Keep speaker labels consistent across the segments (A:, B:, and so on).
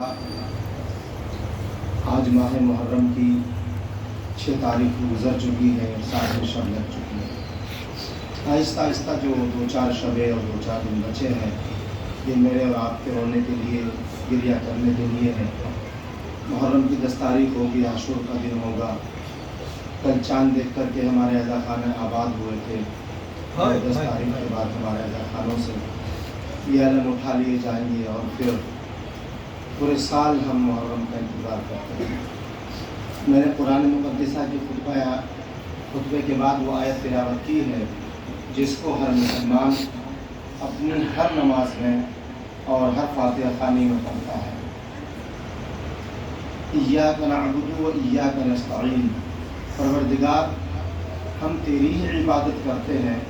A: آج ماہ محرم کی 6 تاریخ گزر چکی ہے، 7 شب لگ چکی ہے۔ آہستہ آہستہ جو 2-4 شبیں اور 2-4 دن بچے ہیں، یہ میرے اور آپ کے رونے کے لیے، گریہ کرنے کے لیے ہے۔ محرم کی 10 تاریخ ہوگی، عاشور کا دن ہوگا۔ کل چاند دیکھ کر کے ہمارے عزا خانے آباد ہوئے تھے، 10 تاریخ کے بعد ہمارے عزا خانوں سے یہ علم اٹھا لیے جائیں گے اور پھر پورے سال ہم محرم کا انتظار کرتے ہیں۔ میں نے قرآن مقدسہ کی خطبے کے بعد وہ آیت تلاوت کی ہے جس کو ہر مسلمان اپنی ہر نماز میں اور ہر فاتحہ خوانی میں پڑھتا ہے۔ ایاک نعبد و ایاک نستعین، پروردگار ہم تیری ہی عبادت کرتے ہیں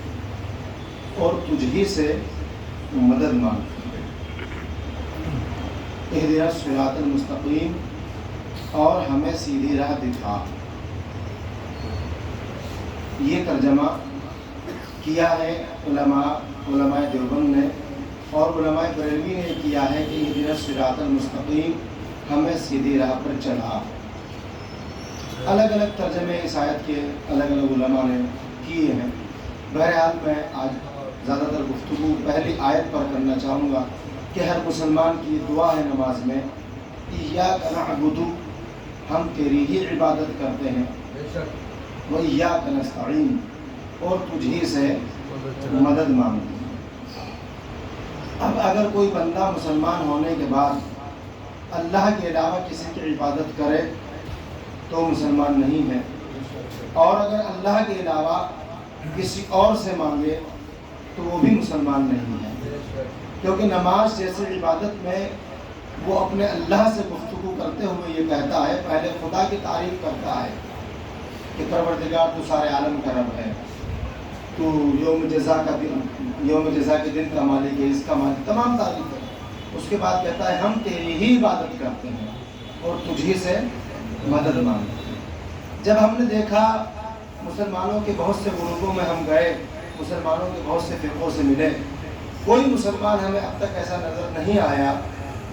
A: اور تجھ ہی سے مدد مانگتے ہیں۔ اہدنا الصراط المستقیم، اور ہمیں سیدھی راہ دکھا۔ یہ ترجمہ کیا ہے علماء دیوبند نے، اور علماء بریلوی نے کیا ہے کہ اہدنا الصراط المستقیم، ہمیں سیدھی راہ پر چلا۔ الگ الگ ترجمے اس آیت کے الگ الگ علماء نے کیے ہیں۔ بہرحال میں آج زیادہ تر گفتگو پہلی آیت پر کرنا چاہوں گا کہ ہر مسلمان کی دعا ہے نماز میں، ایاک نعبد، ہم تیری ہی عبادت کرتے ہیں، و ایاک نستعین، اور تجھ ہی سے مدد مانگتے ہیں۔ اب اگر کوئی بندہ مسلمان ہونے کے بعد اللہ کے علاوہ کسی کی عبادت کرے تو مسلمان نہیں ہے، اور اگر اللہ کے علاوہ کسی اور سے مانگے تو وہ بھی مسلمان نہیں ہے، کیونکہ نماز جیسے عبادت میں وہ اپنے اللہ سے گفتگو کرتے ہوئے یہ کہتا ہے، پہلے خدا کی تعریف کرتا ہے کہ پروردگار تو سارے عالم کا رب ہے، تو یوم جزا کے دن کا مالک ہے، اس کا مالک، تمام تعریف ہے۔ اس کے بعد کہتا ہے ہم تیری ہی عبادت کرتے ہیں اور تجھ ہی سے مدد مانگتے ہیں۔ جب ہم نے دیکھا مسلمانوں کے بہت سے گروپوں میں ہم گئے، مسلمانوں کے بہت سے فرقوں سے ملے، کوئی مسلمان ہمیں اب تک ایسا نظر نہیں آیا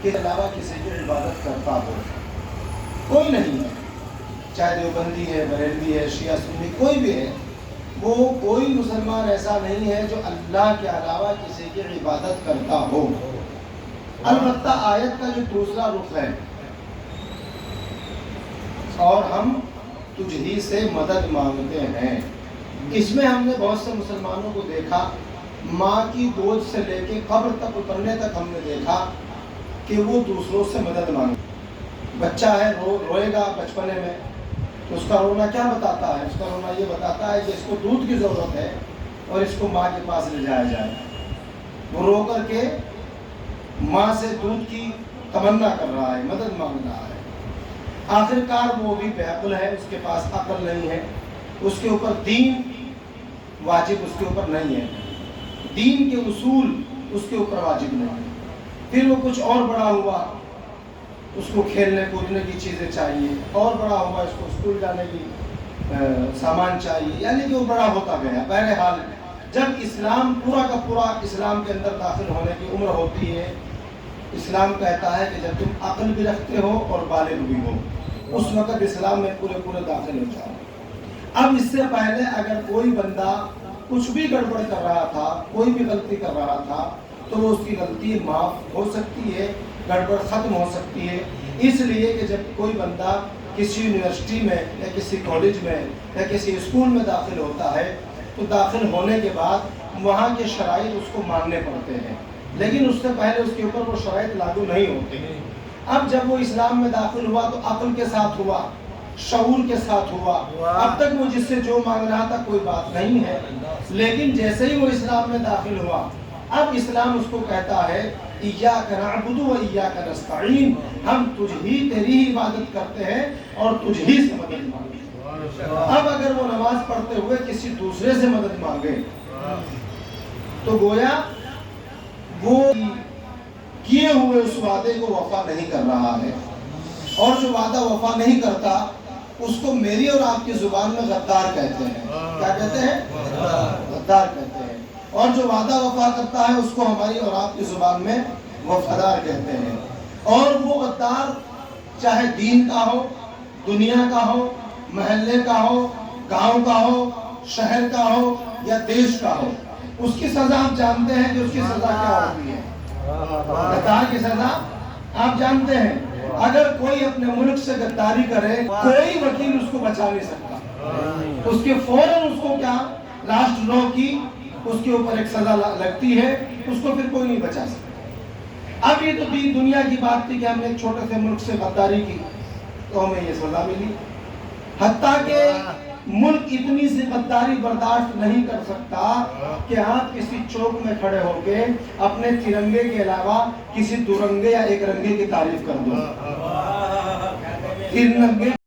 A: کہ علاوہ کسی کی عبادت کرتا ہو، کوئی نہیں ہے، چاہے دیوبندی ہے، بریلوی ہے، شیعہ سنی، کوئی بھی ہے، وہ کوئی مسلمان ایسا نہیں ہے جو اللہ کے علاوہ کسی کی عبادت کرتا ہو۔ البتہ آیت کا جو دوسرا رخ ہے، اور ہم تجھ ہی سے مدد مانگتے ہیں، اس میں ہم نے بہت سے مسلمانوں کو دیکھا، ماں کی گود سے لے کے قبر تک اترنے تک ہم نے دیکھا کہ وہ دوسروں سے مدد مانگے۔ بچہ ہے، روئے گا بچپنے میں تو اس کا رونا کیا بتاتا ہے؟ اس کا رونا یہ بتاتا ہے کہ اس کو دودھ کی ضرورت ہے اور اس کو ماں کے پاس لے جایا جائے۔ وہ رو کر کے ماں سے دودھ کی تمنا کر رہا ہے، مدد مانگ رہا ہے۔ آخر کار وہ بھی بے عقل ہے، اس کے پاس عقل نہیں ہے، اس کے اوپر دین واجب اس کے اوپر نہیں ہے، دین کے اصول اس کے اوپر واجب نہیں ہے۔ پھر وہ کچھ اور بڑا ہوا، اس کو کھیلنے کودنے کی چیزیں چاہیے، اور بڑا ہوا اس کو اسکول جانے کی سامان چاہیے، یعنی کہ وہ بڑا ہوتا گیا۔ بہرحال جب اسلام پورا کا پورا اسلام کے اندر داخل ہونے کی عمر ہوتی ہے، اسلام کہتا ہے کہ جب تم عقل بھی رکھتے ہو اور بالغ بھی ہو، اس وقت اسلام میں پورے داخل ہو جاؤ۔ اب اس سے پہلے اگر کوئی بندہ کچھ بھی گڑبڑ کر رہا تھا، کوئی بھی غلطی کر رہا تھا، تو وہ اس کی غلطی معاف ہو سکتی ہے، گڑبڑ ختم ہو سکتی ہے۔ اس لیے کہ جب کوئی بندہ کسی یونیورسٹی میں یا کسی کالج میں یا کسی اسکول میں داخل ہوتا ہے تو داخل ہونے کے بعد وہاں کے شرائط اس کو ماننے پڑتے ہیں، لیکن اس سے پہلے اس کے اوپر وہ شرائط لاگو نہیں ہوتے۔ اب جب وہ اسلام میں داخل ہوا تو عقل کے ساتھ ہوا، شعور کے ساتھ ہوا، اب تک وہ جس سے جو مانگ رہا تھا کوئی بات نہیں ہے، لیکن جیسے ہی وہ اسلام میں داخل ہوا، اب اسلام اس کو کہتا ہے ایاک نعبد و ایاک نستعین، ہم تیری ہی عبادت کرتے ہیں اور تجھ ہی سے مدد مانگتے ہیں۔ اب اگر وہ نماز پڑھتے ہوئے کسی دوسرے سے مدد مانگے تو گویا وہ کیے ہوئے اس وعدے کو وفا نہیں کر رہا ہے، اور جو وعدہ وفا نہیں کرتا اس کو میری اور آپ کی زبان میں غدار کہتے ہیں۔ کیا کہتے ہیں؟ غدار کہتے ہیں۔ اور جو وعدہ وفا کرتا ہے اس کو ہماری اور آپ کی زبان میں وفادار کہتے ہیں۔ اور وہ غدار چاہے دین کا ہو، دنیا کا ہو، محلے کا ہو، گاؤں کا ہو، شہر کا ہو یا دیش کا ہو، اس کی سزا آپ جانتے ہیں کہ اس کی سزا کیا ہوتی ہے؟ غدار کی سزا آپ جانتے ہیں، اگر کوئی اپنے ملک سے غداری کرے کوئی وکیل اس کو بچا نہیں سکتا، اس کے فوراً اس کو کیا لاسٹ لو کی اس کے اوپر ایک سزا لگتی ہے، اس کو پھر کوئی نہیں بچا سکتا۔ اب یہ تو دنیا کی بات تھی کہ ہم نے ایک چھوٹے سے ملک سے غداری کی تو ہمیں یہ سزا ملی، حتیٰ کہ ملک اتنی سی غداری برداشت نہیں کر سکتا کہ آپ کسی چوک میں کھڑے ہو کے اپنے ترنگے کے علاوہ کسی دو رنگے یا ایک رنگے کی تعریف کر دو۔ ترنگے